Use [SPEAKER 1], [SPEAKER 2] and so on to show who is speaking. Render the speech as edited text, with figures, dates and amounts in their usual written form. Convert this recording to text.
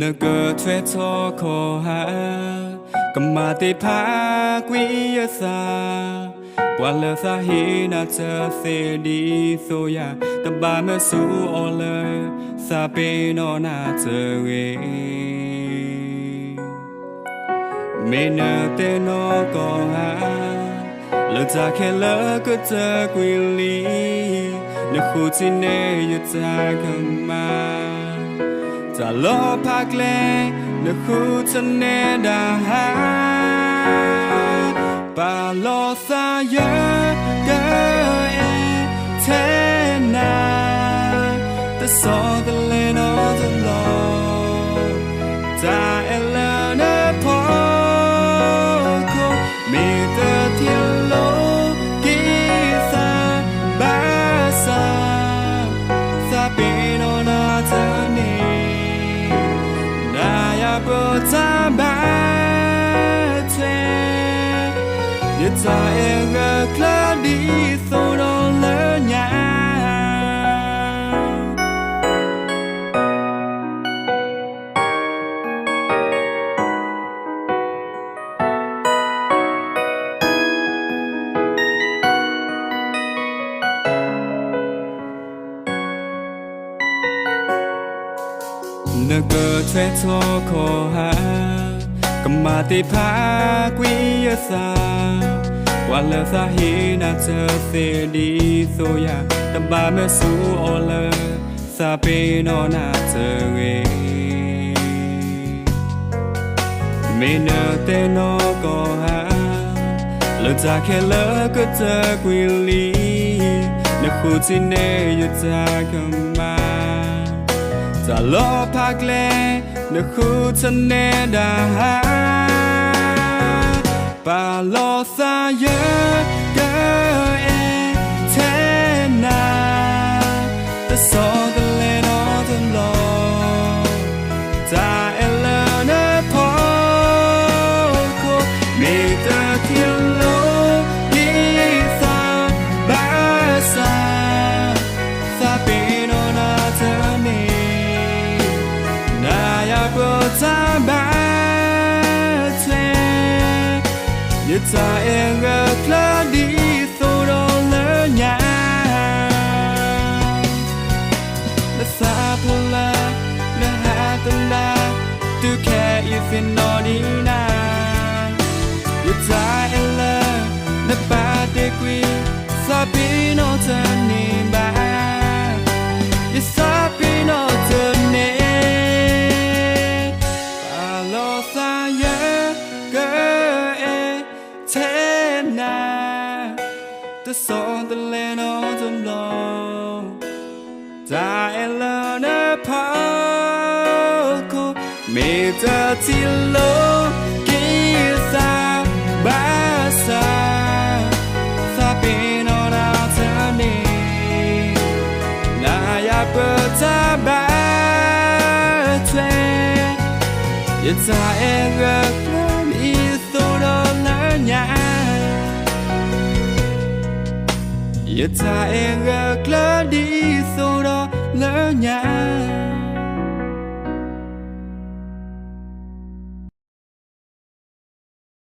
[SPEAKER 1] nỡ thuê cho khó hạ cầm mà tê phá quý xa qua lỡ xa hi na chờ xe đi xô ya tập ba mơ su ô lỡ xa bê nó na chờ ghê mê nỡ tê nó có hạ lỡ cha khe lỡ cứ chờ quy lý nỡ khu chi nê yu cha cầm màจะลอพักเลนึกคู่จะเนดาหาปาลอสายเกยเทนาแต่สอแต่เลนอจะลอจะเอลเนพอคงมีแต่เที่ยวโลกิสาบาสาซาเปโนนาจะเนโปรดจำบ้าเธออย่าใจเองคลาดีโซโดนเลยเนี่ยนึกช่วยโทรขอหาก็มาติพากุยซาว่าเลสาฮีน่าเจอเสียดีโซยาแต่บาเมื่อสู้โอเลซาเปโนน่าเจอเงไม่เนอเตโนก็หาเลจากแค่เลก็เจอกุยลีนึกคู่ที่เนยอยู่จากมาจะลอพักเลนึกคู่จะเนดาหาปาลอสายเกยเทนาแต่สอแต่เลนอจะลอจะเอลเนพอคงมีแต่เที่ยวโลกิสาบาสาซาเปโนนาเธอเนโปรดจำบ้าเธออย่าใจเองคลาดีโซโดนเลยเนี่ยและซาพลาและหาตันดาตูแค่อีฟินนอดีนาอย่าใจเองและปาเตกุยซาปีโนเธอนี่บ้าอย่าซาปีโนเธอนี่แต่สอนแต่เลนอจนลงจะเอลเนพอคงมีแต่ที่โลกิสาบาสาซาปีโนนาเธอนี่น่าอยากเปิดตาบ้าเธออย่าใจเองรักมีโซโดนเลยเนี่ยอย่าใจเองรักดีโซโดนเลยเนี่ย